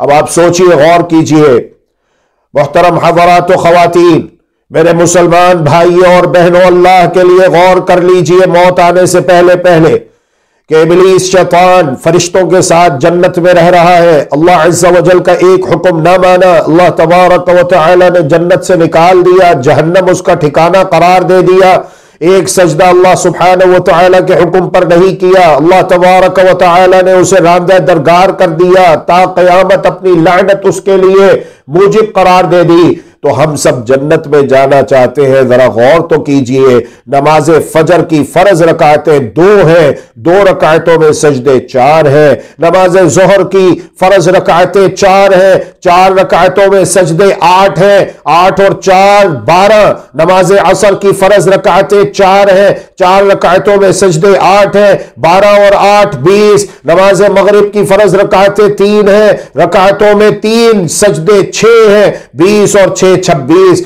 اب آپ سوچئے، غور کیجئے محترم حضرات و خواتین، میرے مسلمان بھائیوں اور بہنوں، اللہ کے لیے غور کر لیجئے موت آنے سے پہلے کہ ابلیس شیطان فرشتوں کے ساتھ جنت میں رہ رہا ہے، اللہ عز و جل کا ایک حکم نہ مانا، اللہ تبارک و تعالی نے جنت سے نکال دیا، جہنم اس کا ٹھکانہ قرار دے دیا، ایک سجدہ اللہ سبحانہ و تعالی کے حکم پر نہیں کیا، اللہ تبارک و تعالی نے اسے راندہ درگار کر دیا، تا قیامت اپنی لعنت اس کے لیے موجب قرار دے دی۔ تو ہم سب جنت میں جانا چاہتے ہیں، ذرا غور تو کیجئے، نماز فجر کی فرض رکعتیں 2 ہیں، 2 رکعتوں میں سجدے 4 ہیں، نماز ظہر کی فرض رکعتیں 4 ہیں، 4 رکعتوں میں سجدے 8 ہیں، 8 اور 4 12، نماز عصر کی فرض رکعتیں 4 ہیں، 4 رکعتوں میں سجدے 8 ہیں، 12 اور 8 20، نماز مغرب کی فرض رکعتیں 3 ہیں، رکعتوں میں 3 سجدے 6 ہیں، 20 اور 6 26،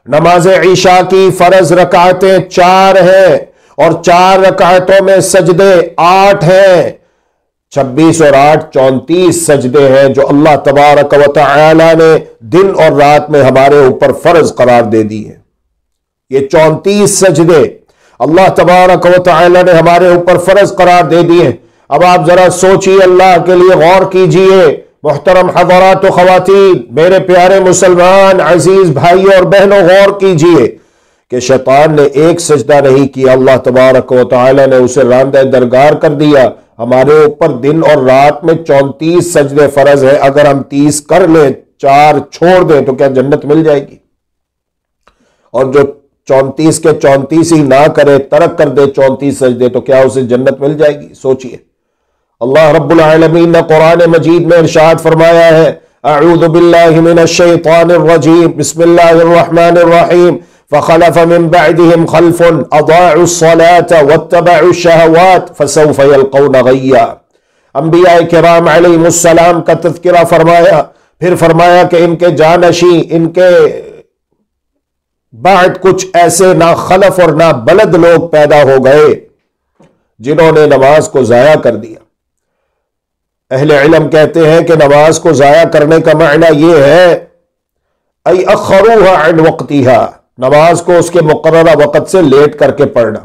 نماز عشاء کی فرض رکعتیں 4 ہیں اور 4 رکعتوں میں سجدے 8 ہیں، 26 اور 8 34 سجدے ہیں جو اللہ تبارک و تعالی نے دن اور رات میں ہمارے اوپر فرض قرار دے دی ہے۔ یہ 34 سجدے اللہ تبارک و تعالی نے ہمارے اوپر فرض قرار دے دیے۔ اب آپ ذرا سوچئے، اللہ کے لیے غور کیجئے محترم حضرات و خواتین، میرے پیارے مسلمان عزیز بھائیوں اور بہنوں، غور کیجئے کہ شیطان نے ایک سجدہ نہیں کیا، اللہ تبارک و تعالی نے اسے راندہ درگار کر دیا۔ ہمارے اوپر دن اور رات میں 34 سجدے فرض ہے، اگر ہم 30 کر لیں، 4 چھوڑ دیں تو کیا جنت مل جائے گی؟ اور جو 34 کے 34 ہی نہ کرے، ترک کر دے 34 سجدے، تو کیا اسے جنت مل جائے گی؟ سوچئے۔ اللہ رب العالمین نے قرآن مجید میں ارشاد فرمایا ہے، اعوذ باللہ من الشیطان الرجیم، بسم اللہ الرحمن الرحیم، فخلف من بعدهم خلف اضاعوا الصلاة واتبعوا الشہوات فسوف یلقون غیا۔ انبیاء کرام علیہ السلام کا تذکرہ فرمایا، پھر فرمایا کہ ان کے جانشین، ان کے بعد کچھ ایسے نہ خلف اور نہ بلد لوگ پیدا ہو گئے جنہوں نے نماز کو ضائع کر دیا۔ اہل علم کہتے ہیں کہ نماز کو ضائع کرنے کا معنی یہ ہے ای اخروها عن وقتها، نماز کو اس کے مقررہ وقت سے لیٹ کر کے پڑھنا۔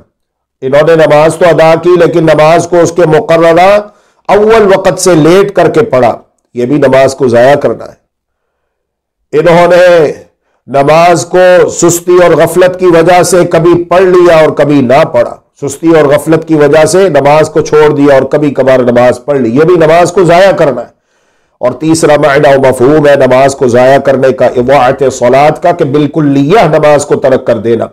انہوں نے نماز تو ادا کی لیکن نماز کو اس کے مقررہ اول وقت سے لیٹ کر کے پڑھا، یہ بھی نماز کو ضائع کرنا ہے۔ انہوں نے نماز کو سستی اور غفلت کی وجہ سے کبھی پڑھ لیا اور کبھی نہ پڑھا، سستی اور غفلت کی وجہ سے نماز کو چھوڑ دیا اور کبھی کبھار نماز پڑھ لی، یہ بھی نماز کو ضائع کرنا ہے۔ اور تیسرا معنی و مفہوم ہے نماز کو ضائع کرنے کا، اضاعت صلاۃ کا، کہ بالکلیہ نماز کو ترک کر دینا۔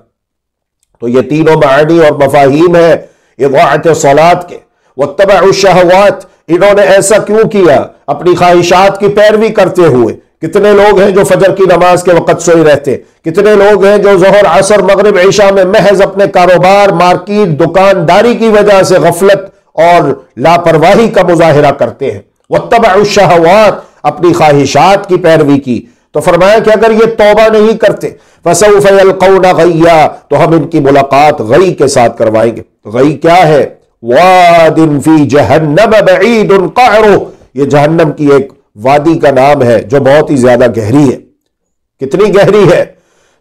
تو یہ تینوں معنی اور مفاہیم ہیں اضاعت صلاۃ کے۔ واتبعوا الشہوات، انہوں نے ایسا کیوں کیا؟ اپنی خواہشات کی پیروی کرتے ہوئے۔ کتنے لوگ ہیں جو فجر کی نماز کے وقت سوئے رہتے، کتنے لوگ ہیں جو ظہر عصر مغرب عشاء میں محض اپنے کاروبار، مارکیٹ، دکانداری کی وجہ سے غفلت اور لاپرواہی کا مظاہرہ کرتے ہیں۔ واتبعوا الشہوات، اپنی خواہشات کی پیروی کی۔ تو فرمایا کہ اگر یہ توبہ نہیں کرتے فسوف یلقون غیا، تو ہم ان کی ملاقات غی کے ساتھ کروائیں گے۔ غی کیا ہے؟ واد فی جہنم بعید قعرہ، یہ جہنم کی ایک وادی کا نام ہے جو بہت ہی زیادہ گہری ہے۔ کتنی گہری ہے؟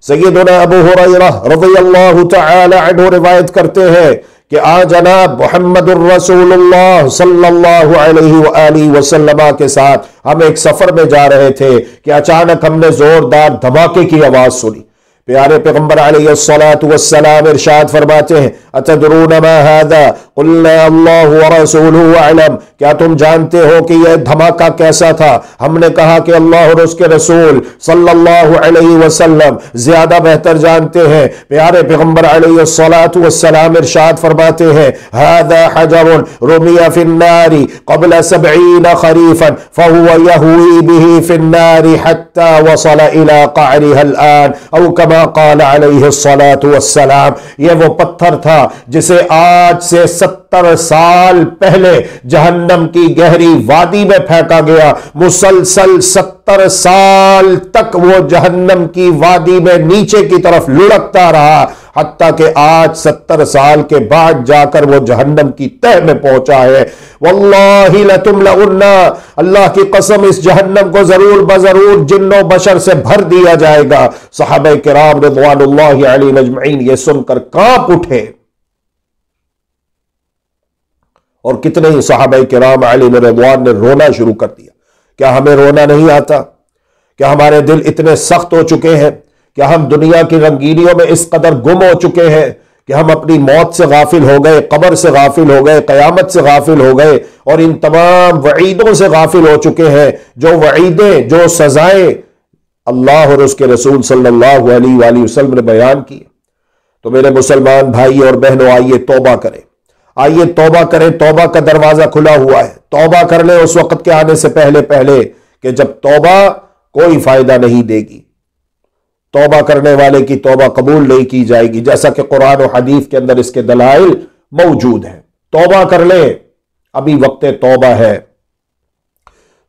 سیدنا ابو ہریرہ رضی اللہ تعالی عنہ روایت کرتے ہیں کہ جناب محمد الرسول اللہ صلی اللہ علیہ وآلہ وسلم کے ساتھ ہم ایک سفر میں جا رہے تھے کہ اچانک ہم نے زوردار دھماکے کی آواز سنی۔ پیارے پیغمبر علیہ السلام ارشاد فرماتے ہیں، اتدرون ما هذا؟ قلنا اللہ ورسولہ اعلم، کیا تم جانتے ہو کہ یہ دھماکہ کیسا تھا؟ ہم نے کہا کہ اللہ اور اس کے رسول صلی اللہ علیہ وسلم زیادہ بہتر جانتے ہیں۔ پیارے پیغمبر علیہ السلام ارشاد فرماتے ہیں، هذا حجر رمی فی النار قبل 70 خریفا فهو یهوی به فی النار حتی وصل الى قعرها الآن، او کما قال علیہ السلام۔ یہ وہ پتھر تھا جسے آج سے 70 سال پہلے جہنم کی گہری وادی میں پھینکا گیا، مسلسل 70 سال تک وہ جہنم کی وادی میں نیچے کی طرف لڑکتا رہا، حتیٰ کہ آج 70 سال کے بعد جا کر وہ جہنم کی تہ میں پہنچا ہے۔ واللہ لتملؤن، اللہ کی قسم اس جہنم کو ضرور بضرور جن و بشر سے بھر دیا جائے گا۔ صحابہ کرام رضوان اللہ علیہم اجمعین یہ سن کر کانپ اٹھے، اور کتنے ہی صحابہ کرام علیہم رضوان نے رونا شروع کر دیا۔ کیا ہمیں رونا نہیں آتا؟ کیا ہمارے دل اتنے سخت ہو چکے ہیں؟ کیا ہم دنیا کی رنگینیوں میں اس قدر گم ہو چکے ہیں کہ ہم اپنی موت سے غافل ہو گئے، قبر سے غافل ہو گئے، قیامت سے غافل ہو گئے، اور ان تمام وعیدوں سے غافل ہو چکے ہیں؟ جو وعیدیں، جو سزائیں اللہ اور اس کے رسول صلی اللہ علیہ وآلہ وسلم نے بیان کی۔ تو میرے مسلمان بھائی اور بہنوں، آئیے توبہ کریں، آئیے توبہ کریں۔ توبہ کا دروازہ کھلا ہوا ہے، توبہ کر لیں اس وقت کے آنے سے پہلے کہ جب توبہ کوئی فائدہ نہیں دے گی، توبہ کرنے والے کی توبہ قبول نہیں کی جائے گی، جیسا کہ قرآن و حدیث کے اندر اس کے دلائل موجود ہیں۔ توبہ کر لیں، ابھی وقت توبہ ہے۔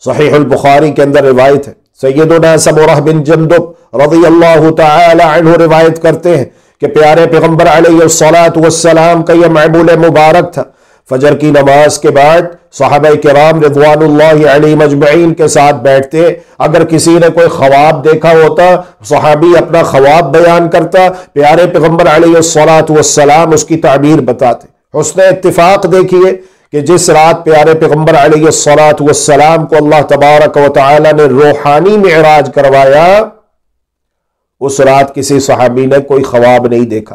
صحیح البخاری کے اندر روایت ہے، سیدنا سمرہ بن جندب رضی اللہ تعالی عنہ روایت کرتے ہیں کہ پیارے پیغمبر علیہ الصلاۃ والسلام کا یہ معمول مبارک تھا، فجر کی نماز کے بعد صحابہ کرام رضوان اللہ علیہم اجمعین کے ساتھ بیٹھتے، اگر کسی نے کوئی خواب دیکھا ہوتا صحابی اپنا خواب بیان کرتا، پیارے پیغمبر علیہ الصلاۃ والسلام اس کی تعبیر بتاتے۔ حسن اتفاق دیکھیے کہ جس رات پیارے پیغمبر علیہ الصلاۃ والسلام کو اللہ تبارک و تعالی نے روحانی معراج کروایا، اس رات کسی صحابی نے کوئی خواب نہیں دیکھا۔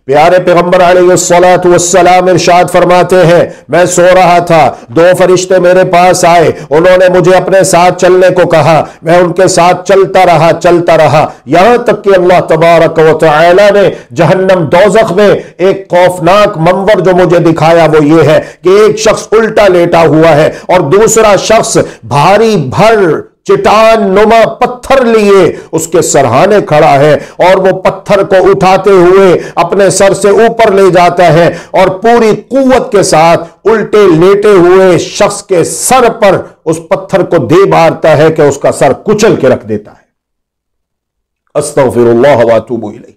پیارے پیغمبر علیہ الصلاۃ والسلام ارشاد فرماتے ہیں، میں سو رہا تھا، دو فرشتے میرے پاس آئے، انہوں نے مجھے اپنے ساتھ چلنے کو کہا، میں ان کے ساتھ چلتا رہا یہاں تک کہ اللہ تبارک و تعالی نے جہنم دوزخ میں ایک خوفناک منظر جو مجھے دکھایا وہ یہ ہے کہ ایک شخص الٹا لیٹا ہوا ہے اور دوسرا شخص بھاری بھر چٹان نما پتھر لیے اس کے سرہانے کھڑا ہے، اور وہ پتھر کو اٹھاتے ہوئے اپنے سر سے اوپر لے جاتا ہے اور پوری قوت کے ساتھ الٹے لیٹے ہوئے شخص کے سر پر اس پتھر کو دے مارتا ہے کہ اس کا سر کچل کے رکھ دیتا ہے۔ استغفر اللہ واتوب الیہ۔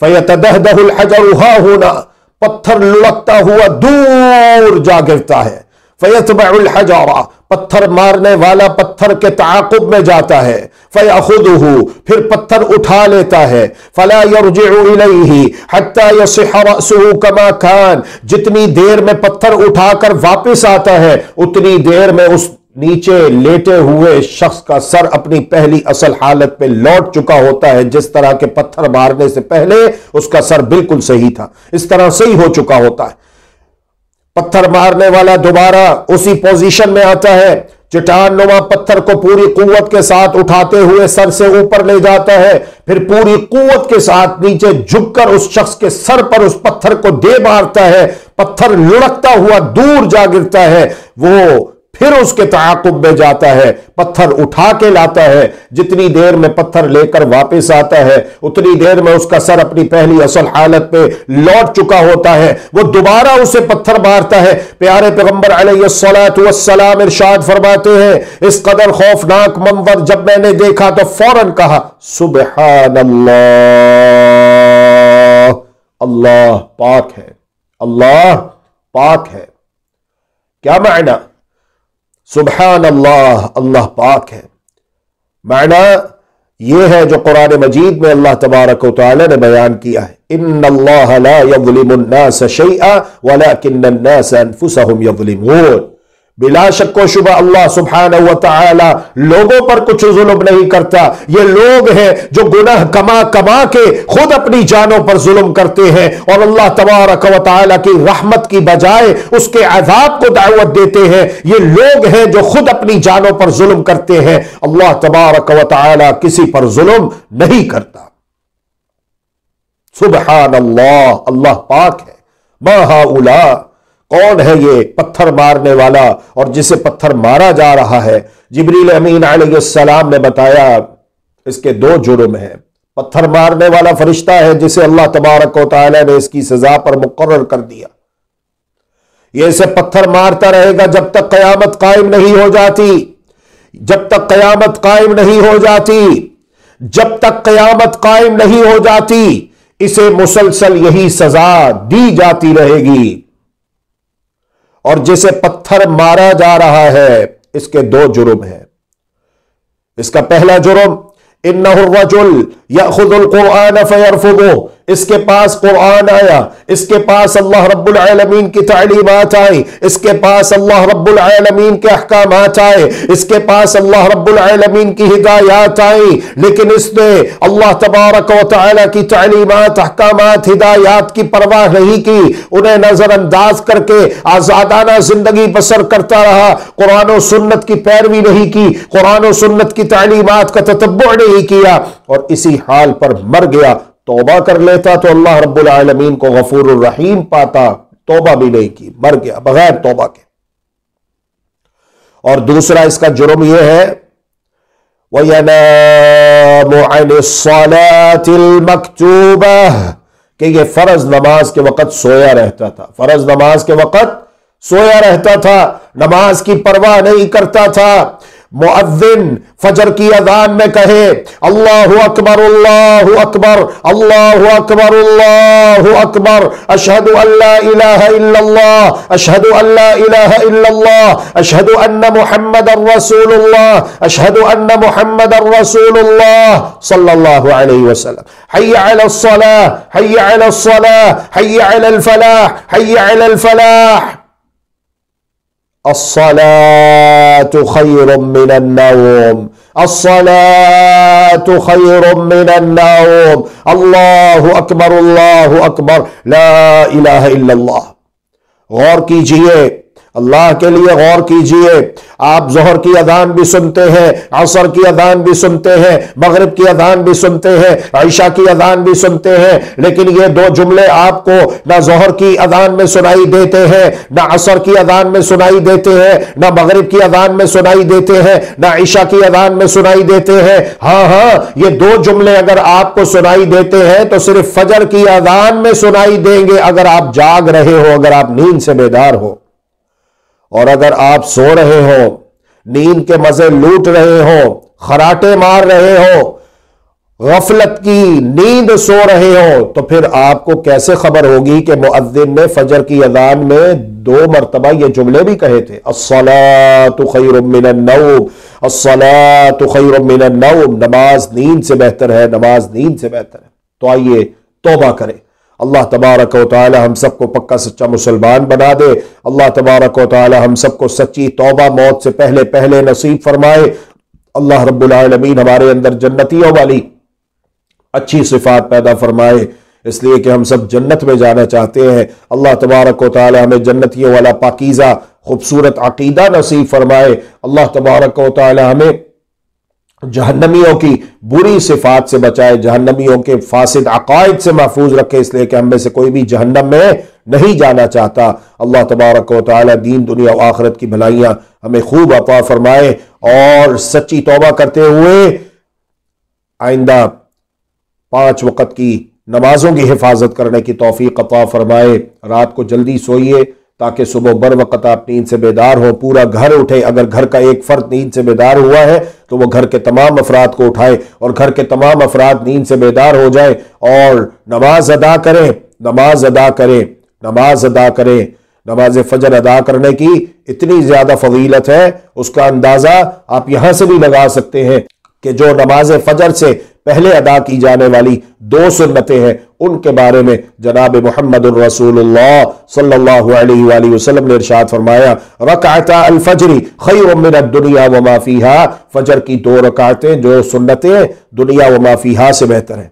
فیتدہدہ الحجر ہا ہونا، پتھر لڑکتا ہوا دور جا گرتا ہے۔ فیتبع الحجر، پتھر مارنے والا پتھر کے تعاقب میں جاتا ہے۔ فیأخذہ، پھر پتھر اٹھا لیتا ہے۔ فلا یرجع الیہ حتی یصح رأسہ کما کان، جتنی دیر میں پتھر اٹھا کر واپس آتا ہے اتنی دیر میں اس نیچے لیٹے ہوئے شخص کا سر اپنی پہلی اصل حالت پہ لوٹ چکا ہوتا ہے، جس طرح کے پتھر مارنے سے پہلے اس کا سر بالکل صحیح تھا، اس طرح صحیح ہو چکا ہوتا ہے۔ پتھر مارنے والا دوبارہ اسی پوزیشن میں آتا ہے، چٹان نما پتھر کو پوری قوت کے ساتھ اٹھاتے ہوئے سر سے اوپر لے جاتا ہے، پھر پوری قوت کے ساتھ نیچے جھک کر اس شخص کے سر پر اس پتھر کو دے مارتا ہے، پتھر لڑکتا ہوا دور جا گرتا ہے۔ وہ پھر اس کے تعاقب میں جاتا ہے، پتھر اٹھا کے لاتا ہے، جتنی دیر میں پتھر لے کر واپس آتا ہے اتنی دیر میں اس کا سر اپنی پہلی اصل حالت پہ لوٹ چکا ہوتا ہے۔ وہ دوبارہ اسے پتھر مارتا ہے۔ پیارے پیغمبر علیہ الصلاۃ والسلام ارشاد فرماتے ہیں، اس قدر خوفناک منظر جب میں نے دیکھا تو فوراً کہا سبحان اللہ، اللہ پاک ہے، اللہ پاک ہے۔ کیا معنی؟ سبحان اللہ، اللہ پاک ہے۔ معنی یہ ہے جو قرآن مجید میں اللہ تبارک و تعالی نے بیان کیا ہے، ان اللہ لا یظلم الناس شیئا ولکن الناس انفسهم یظلمون۔ بلا شک و شبہ اللہ سبحانہ و تعالی لوگوں پر کچھ ظلم نہیں کرتا، یہ لوگ ہیں جو گناہ کما کے خود اپنی جانوں پر ظلم کرتے ہیں اور اللہ تبارک و تعالی کی رحمت کی بجائے اس کے عذاب کو دعوت دیتے ہیں۔ یہ لوگ ہیں جو خود اپنی جانوں پر ظلم کرتے ہیں، اللہ تبارک و تعالی کسی پر ظلم نہیں کرتا۔ سبحان اللہ، اللہ پاک ہے۔ ما ہؤلاء، کون ہے یہ پتھر مارنے والا اور جسے پتھر مارا جا رہا ہے؟ جبریل امین علیہ السلام نے بتایا اس کے دو جرم ہیں۔ پتھر مارنے والا فرشتہ ہے جسے اللہ تبارک و تعالی نے اس کی سزا پر مقرر کر دیا، یہ اسے پتھر مارتا رہے گا جب تک قیامت قائم نہیں ہو جاتی، جب تک قیامت قائم نہیں ہو جاتی، جب تک قیامت قائم نہیں ہو جاتی۔ اسے مسلسل یہی سزا دی جاتی رہے گی۔ اور جسے پتھر مارا جا رہا ہے اس کے دو جرم ہیں۔ اس کا پہلا جرم انہ الرجل یاخذ القرآن فیرفضہ، اس کے پاس قرآن آیا، اس کے پاس اللہ رب العالمین کی تعلیمات آئی، اس کے پاس اللہ رب العالمین کے احکامات آئے، اس کے پاس اللہ رب العالمین کی ہدایات آئی، لیکن اس نے اللہ تبارک و تعالی کی تعلیمات، احکامات، ہدایات کی پرواہ نہیں کی، انہیں نظر انداز کر کے آزادانہ زندگی بسر کرتا رہا، قرآن و سنت کی پیروی نہیں کی، قرآن و سنت کی تعلیمات کا تتبع نہیں کیا، اور اسی حال پر مر گیا۔ توبہ کر لیتا تو اللہ رب العالمین کو غفور الرحیم پاتا، توبہ بھی نہیں کی، مر گیا بغیر توبہ کے۔ اور دوسرا اس کا جرم یہ ہے وَيَنَامُ عَنِ الصَّلَاةِ الْمَكْتُوبَةِ، کہ یہ فرض نماز کے وقت سویا رہتا تھا، فرض نماز کے وقت سویا رہتا تھا، نماز کی پرواہ نہیں کرتا تھا۔ مؤذن فجر کی اذان میں کہے اللہ اکبر اللہ اکبر اللہ اکبر اللہ اکبر، اشہد ان لا الہ الا اللہ، اشہد ان لا الہ الا اللہ، اشہد ان محمد رسول اللہ، اشہد ان محمد رسول اللہ صلی اللہ علیہ وسلم، حی علی الصلاة، حی علی الصلاة، حی علی الفلاح، حی علی الفلاح، الصلاة خیر من النوم، الصلاة خیر من النوم، اللہ اکبر اللہ اکبر، لا الہ الا اللہ۔ غور کیجئے، اللہ کے لیے غور کیجئے، آپ ظہر کی اذان بھی سنتے ہیں، عصر کی اذان بھی سنتے ہیں، مغرب کی اذان بھی سنتے ہیں، عشاء کی اذان بھی سنتے ہیں، لیکن یہ دو جملے آپ کو نہ ظہر کی اذان میں سنائی دیتے ہیں، نہ عصر کی اذان میں سنائی دیتے ہیں، نہ مغرب کی اذان میں سنائی دیتے ہیں، نہ عشاء کی اذان میں سنائی دیتے ہیں۔ ہاں یہ دو جملے اگر آپ کو سنائی دیتے ہیں تو صرف فجر کی اذان میں سنائی دیں گے اگر آپ جاگ رہے ہو، اگر آپ نیند سے بیدار ہو، اور اگر آپ سو رہے ہو، نیند کے مزے لوٹ رہے ہو، خراٹے مار رہے ہو، غفلت کی نیند سو رہے ہو، تو پھر آپ کو کیسے خبر ہوگی کہ مؤذن نے فجر کی اذان میں 2 مرتبہ یہ جملے بھی کہے تھے، الصلاة خیر من النوم، الصلاة خیر من النوم، نماز نیند سے بہتر ہے، نماز نیند سے بہتر ہے۔ تو آئیے توبہ کریں، اللہ تبارک و تعالی ہم سب کو پکا سچا مسلمان بنا دے، اللہ تبارک و تعالی ہم سب کو سچی توبہ موت سے پہلے پہلے نصیب فرمائے، اللہ رب العالمین ہمارے اندر جنتیوں والی اچھی صفات پیدا فرمائے، اس لیے کہ ہم سب جنت میں جانا چاہتے ہیں۔ اللہ تبارک و تعالی ہمیں جنتیوں والا پاکیزہ خوبصورت عقیدہ نصیب فرمائے، اللہ تبارک و تعالی ہمیں جہنمیوں کی بری صفات سے بچائے، جہنمیوں کے فاسد عقائد سے محفوظ رکھے، اس لیے کہ ہم میں سے کوئی بھی جہنم میں نہیں جانا چاہتا۔ اللہ تبارک و تعالی دین دنیا و آخرت کی بھلائیاں ہمیں خوب عطا فرمائے، اور سچی توبہ کرتے ہوئے آئندہ 5 وقت کی نمازوں کی حفاظت کرنے کی توفیق عطا فرمائے۔ رات کو جلدی سوئیے تاکہ صبح بر وقت آپ نیند سے بیدار ہو، پورا گھر اٹھے، اگر گھر کا ایک فرد نیند سے بیدار ہوا ہے تو وہ گھر کے تمام افراد کو اٹھائے، اور گھر کے تمام افراد نیند سے بیدار ہو جائے اور نماز ادا کریں، نماز ادا کریں، نماز ادا کریں۔ نماز فجر ادا کرنے کی اتنی زیادہ فضیلت ہے، اس کا اندازہ آپ یہاں سے بھی لگا سکتے ہیں کہ جو نماز فجر سے پہلے ادا کی جانے والی 2 سنتیں ہیں، ان کے بارے میں جناب محمد الرسول اللہ صلی اللہ علیہ وآلہ وسلم نے ارشاد فرمایا، رکعتا الفجر خیر من الدنیا وما فیہا، فجر کی 2 رکعتیں جو سنتیں دنیا وما فیہا سے بہتر ہیں۔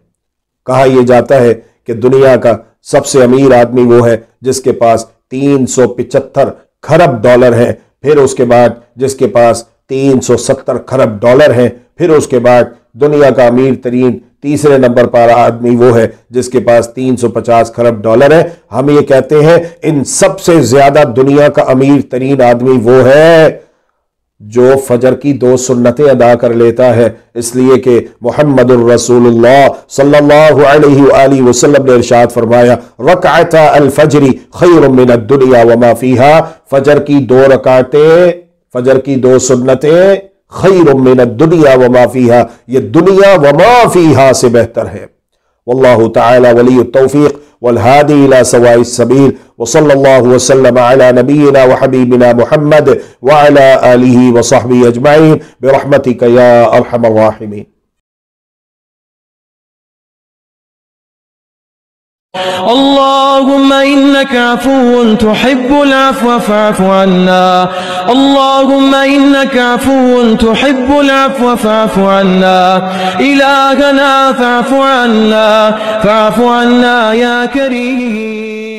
کہا یہ جاتا ہے کہ دنیا کا سب سے امیر آدمی وہ ہے جس کے پاس 375 کھرب ڈالر ہیں، پھر اس کے بعد جس کے پاس 370 کھرب ڈالر ہیں، پھر اس کے بعد دنیا کا امیر ترین تیسرے نمبر پر آدمی وہ ہے جس کے پاس 350 کھرب ڈالر ہے۔ ہم یہ کہتے ہیں ان سب سے زیادہ دنیا کا امیر ترین آدمی وہ ہے جو فجر کی 2 سنتیں ادا کر لیتا ہے، اس لیے کہ محمد الرسول اللہ صلی اللہ علیہ وآلہ وسلم نے ارشاد فرمایا، رکعتا الفجر خیر من الدنیا وما فیہا، فجر کی 2 رکعتیں، فجر کی 2 سنتیں خیر من الدنیا وما فیہا، یہ دنیا وما فیہا سے بہتر ہے۔ واللہ تعالی ولی التوفیق والہادی الی سواء السبیل وصلی اللہ وسلم علی نبینا وحبیبنا محمد وعلی آلہ وصحبہ اجمعین برحمتک یا ارحم الراحمین. اللهم إنك عفو تحب العفو فاعف عنا. اللهم إنك عفو تحب العفو فاعف عنا. إلهنا فاعف عنا يا كريم.